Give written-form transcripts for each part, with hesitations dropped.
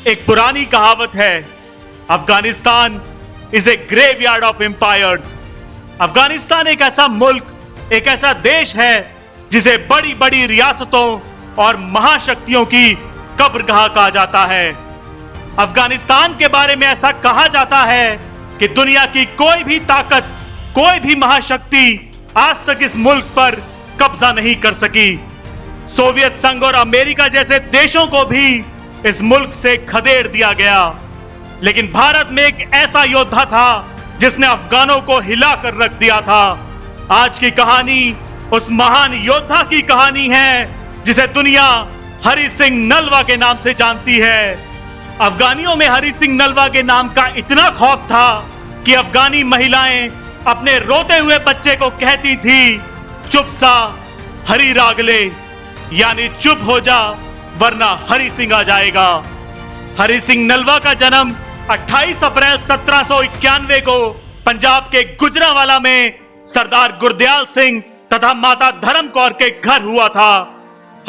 एक पुरानी कहावत है, Afghanistan is a graveyard of empires. Afghanistan एक ऐसा मुल्क, एक ऐसा देश है जिसे बड़ी बड़ी रियासतों और महाशक्तियों की कब्रगाह कहा जाता है। अफगानिस्तान के बारे में ऐसा कहा जाता है कि दुनिया की कोई भी ताकत, कोई भी महाशक्ति आज तक इस मुल्क पर कब्जा नहीं कर सकी। सोवियत संघ और अमेरिका जैसे देशों को भी इस मुल्क से खदेड़ दिया गया, लेकिन भारत में एक ऐसा योद्धा था जिसने अफगानों को हिलाकर रख दिया था। आज की कहानी उस महान योद्धा की कहानी है जिसे दुनिया हरि सिंह नलवा के नाम से जानती है। अफगानियों में हरि सिंह नलवा के नाम का इतना खौफ था कि अफगानी महिलाएं अपने रोते हुए बच्चे को कहती थी, चुप सा हरि रागले, यानी चुप हो जा वरना हरि सिंह आ जाएगा। हरि सिंह नलवा का जन्म 28 अप्रैल 1791 को पंजाब के गुजरांवाला में सरदार गुरदयाल सिंह तथा माता धर्म कौर के घर हुआ था।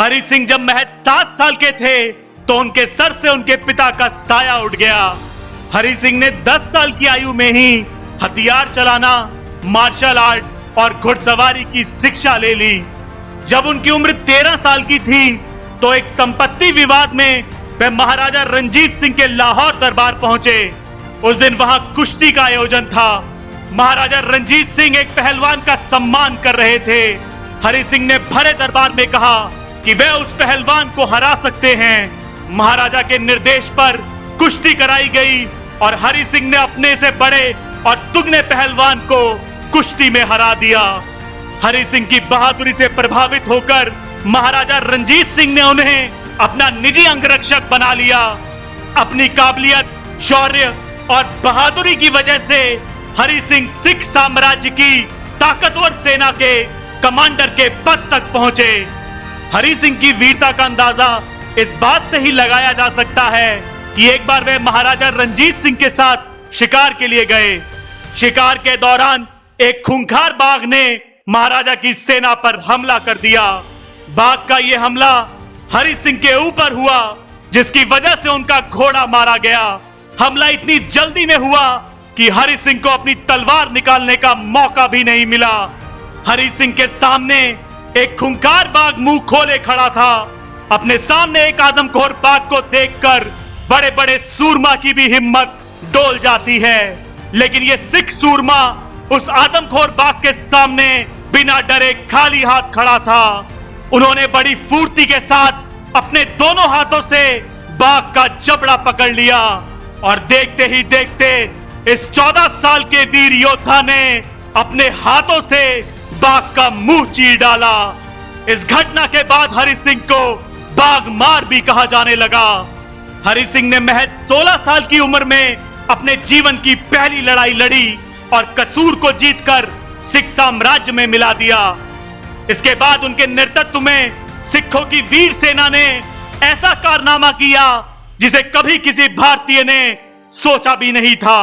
हरि सिंह जब महज 7 साल के थे तो उनके सर से उनके पिता का साया उठ गया। हरि सिंह ने 10 साल की आयु में ही हथियार चलाना, मार्शल आर्ट और घुड़सवारी की शिक्षा ले ली। जब उनकी उम्र 13 साल की थी तो एक संपत्ति विवाद में वे महाराजा रंजीत सिंह के लाहौर दरबार पहुंचे। उस दिन वहां कुश्ती का आयोजन था। महाराजा रंजीत सिंह एक पहलवान का सम्मान कर रहे थे। हरि सिंह ने भरे दरबार में कहा कि वे उस पहलवान को हरा सकते हैं। महाराजा के निर्देश पर कुश्ती कराई गई और हरि सिंह ने अपने से बड़े और दुगने पहलवान को कुश्ती में हरा दिया। हरि सिंह की बहादुरी से प्रभावित होकर महाराजा रंजीत सिंह ने उन्हें अपना निजी अंगरक्षक बना लिया। अपनी काबिलियत, शौर्य और बहादुरी की वजह से हरि सिंह सिख साम्राज्य की ताकतवर सेना के कमांडर के पद तक पहुंचे। हरि सिंह की वीरता का अंदाजा इस बात से ही लगाया जा सकता है कि एक बार वे महाराजा रंजीत सिंह के साथ शिकार के लिए गए। शिकार के दौरान एक खूंखार बाघ ने महाराजा की सेना पर हमला कर दिया। बाघ का यह हमला हरि सिंह के ऊपर हुआ, जिसकी वजह से उनका घोड़ा मारा गया। हमला इतनी जल्दी में हुआ कि हरि सिंह को अपनी तलवार निकालने का मौका भी नहीं मिला। हरि सिंह के सामने एक खूंखार बाघ मुंह खोले खड़ा था। अपने सामने एक आदमखोर बाघ को देखकर बड़े बड़े सूरमा की भी हिम्मत डोल जाती है, लेकिन ये सिख सूरमा उस आदमखोर बाघ के सामने बिना डरे खाली हाथ खड़ा था। उन्होंने बड़ी फुर्ती के साथ अपने दोनों हाथों से बाघ का जबड़ा पकड़ लिया और देखते ही देखते इस 14 साल के वीर योद्धा ने अपने हाथों से बाघ का मुंह चीर डाला। इस घटना के बाद हरि सिंह को बाघ मार भी कहा जाने लगा। हरि सिंह ने महज 16 साल की उम्र में अपने जीवन की पहली लड़ाई लड़ी और कसूर को जीतकर सिख साम्राज्य में मिला दिया। इसके बाद उनके नेतृत्व में सिखों की वीर सेना ने ऐसा कारनामा किया जिसे कभी किसी भारतीय ने सोचा भी नहीं था।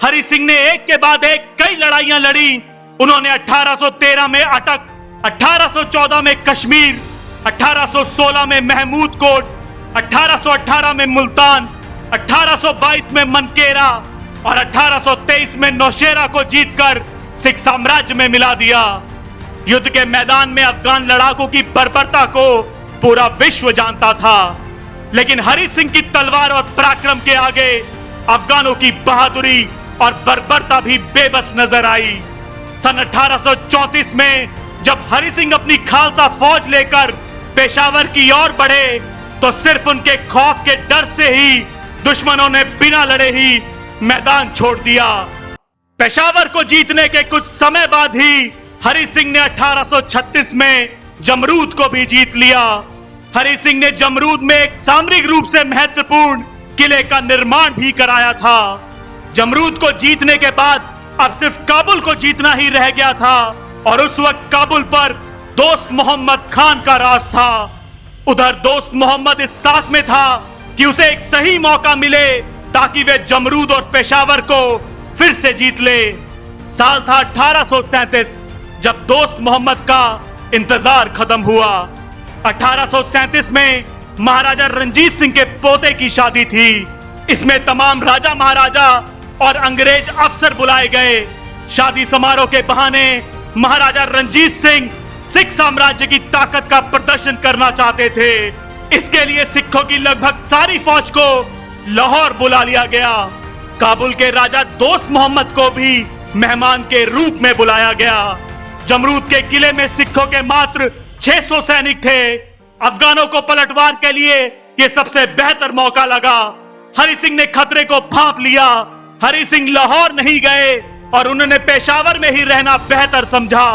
हरि सिंह ने एक के बाद एक कई लड़ाइयां लड़ी। उन्होंने 1813 में अटक, 1814 में कश्मीर, 1816 में महमूद कोट, 1818 में मुल्तान, 1822 में मनकेरा और 1823 में नौशेरा को जीतकर सिख साम्राज्य में मिला दिया। युद्ध के मैदान में अफगान लड़ाकों की बर्बरता को पूरा विश्व जानता था, लेकिन हरि सिंह की तलवार और पराक्रम के आगे अफगानों की बहादुरी और बर्बरता भी बेबस नजर आई। सन 1834 में जब हरि सिंह अपनी खालसा फौज लेकर पेशावर की ओर बढ़े तो सिर्फ उनके खौफ के डर से ही दुश्मनों ने बिना लड़े ही मैदान छोड़ दिया। पेशावर को जीतने के कुछ समय बाद ही हरि सिंह ने 1836 में जमरूद को भी जीत लिया। हरि सिंह ने जमरूद में एक सामरिक रूप से महत्वपूर्ण किले का निर्माण भी कराया था। जमरूद को जीतने के बाद अब सिर्फ काबुल को जीतना ही रह गया था और उस वक्त काबुल पर दोस्त मोहम्मद खान का राज था। उधर दोस्त मोहम्मद इस ताक में था कि उसे एक सही मौका मिले ताकि वे जमरूद और पेशावर को फिर से जीत ले। साल था 1837 जब दोस्त मोहम्मद का इंतजार खत्म हुआ। 1837 में महाराजा रंजीत सिंह के पोते की शादी थी। इसमें तमाम राजा महाराजा और अंग्रेज अफसर बुलाए गए। शादी समारोह के बहाने महाराजा रंजीत सिंह सिख साम्राज्य की ताकत का प्रदर्शन करना चाहते थे। इसके लिए सिखों की लगभग सारी फौज को लाहौर बुला लिया गया। काबुल के राजा दोस्त मोहम्मद को भी मेहमान के रूप में बुलाया गया। जमरूद के किले में सिखों के मात्र 600 सैनिक थे। अफगानों को पलटवार के लिए यह सबसे बेहतर मौका लगा। हरि सिंह ने खतरे को भांप लिया। हरि सिंह लाहौर नहीं गए और उन्होंने पेशावर में ही रहना बेहतर समझा।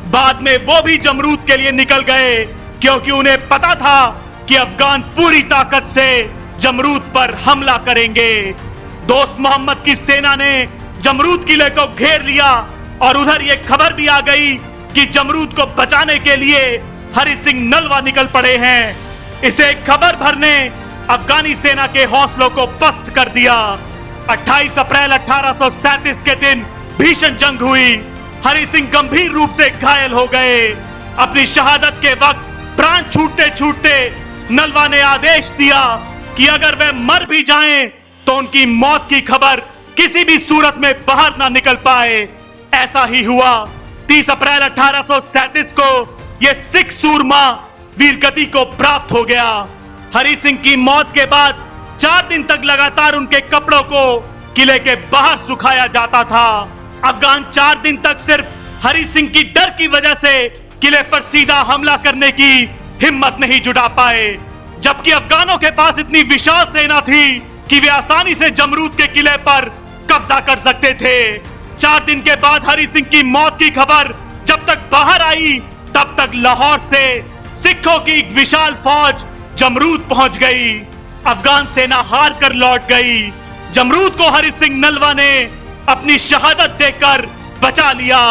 बाद में वो भी जमरूद के लिए निकल गए, क्योंकि उन्हें पता था कि अफगान पूरी ताकत से जमरूद पर हमला करेंगे। दोस्त मोहम्मद की सेना ने जमरूद किले को घेर लिया और उधर ये खबर भी आ गई कि जमरूद को बचाने के लिए हरि सिंह नलवा निकल पड़े हैं। इसे खबर भर ने अफगानी सेना के हौसलों को पस्त कर दिया। 28 अप्रैल 1837 के दिन भीषण जंग हुई। हरि सिंह गंभीर रूप से घायल हो गए। अपनी शहादत के वक्त प्राण छूटते छूटते नलवा ने आदेश दिया कि अगर वे मर भी जाएं तो उनकी मौत की खबर किसी भी सूरत में बाहर ना निकल पाए। ऐसा ही हुआ। 30 अप्रैल 1837 को यह सिख सूरमा वीरगति को प्राप्त हो गया। हरि सिंह की मौत के बाद 4 दिन तक लगातार उनके कपड़ों को किले के बाहर सुखाया जाता था। अफगान 4 दिन तक सिर्फ हरि सिंह की डर की वजह से किले पर सीधा हमला करने की हिम्मत नहीं जुटा पाए, जबकि अफगानों के पास इतनी विशाल सेना थी कि वे आसानी से जमरूद के किले पर कब्जा कर सकते थे। 4 दिन के बाद हरि सिंह की मौत की खबर जब तक बाहर आई, तब तक लाहौर से सिखों की एक विशाल फौज जमरूद पहुंच गई। अफगान सेना हार कर लौट गई। जमरूद को हरि सिंह नलवा ने अपनी शहादत देकर बचा लिया।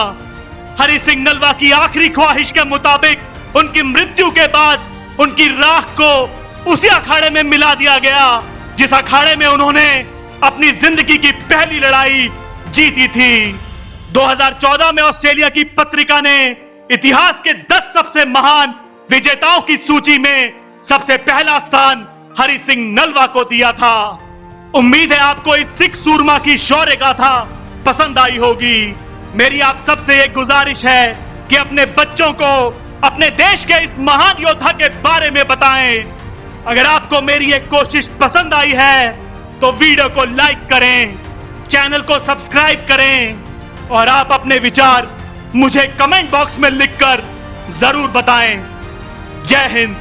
हरि सिंह नलवा की आखिरी ख्वाहिश के मुताबिक उनकी मृत्यु के बाद उनकी राख को उसी अखाड़े में मिला दिया गया जिस अखाड़े में उन्होंने अपनी जिंदगी की पहली लड़ाई जीती थी। 2014 में ऑस्ट्रेलिया की पत्रिका ने इतिहास के 10 सबसे महान विजेताओं की सूची में सबसे पहला स्थान हरि सिंह नलवा को दिया था। उम्मीद है आपको इस सिख सूरमा की शौर्य गाथा पसंद आई होगी। मेरी आप सबसे एक गुजारिश है कि अपने बच्चों को अपने देश के इस महान योद्धा के बारे में बताएं। अगर आपको मेरी एक कोशिश पसंद आई है तो वीडियो को लाइक करें, चैनल को सब्सक्राइब करें और आप अपने विचार मुझे कमेंट बॉक्स में लिखकर जरूर बताएं। जय हिंद।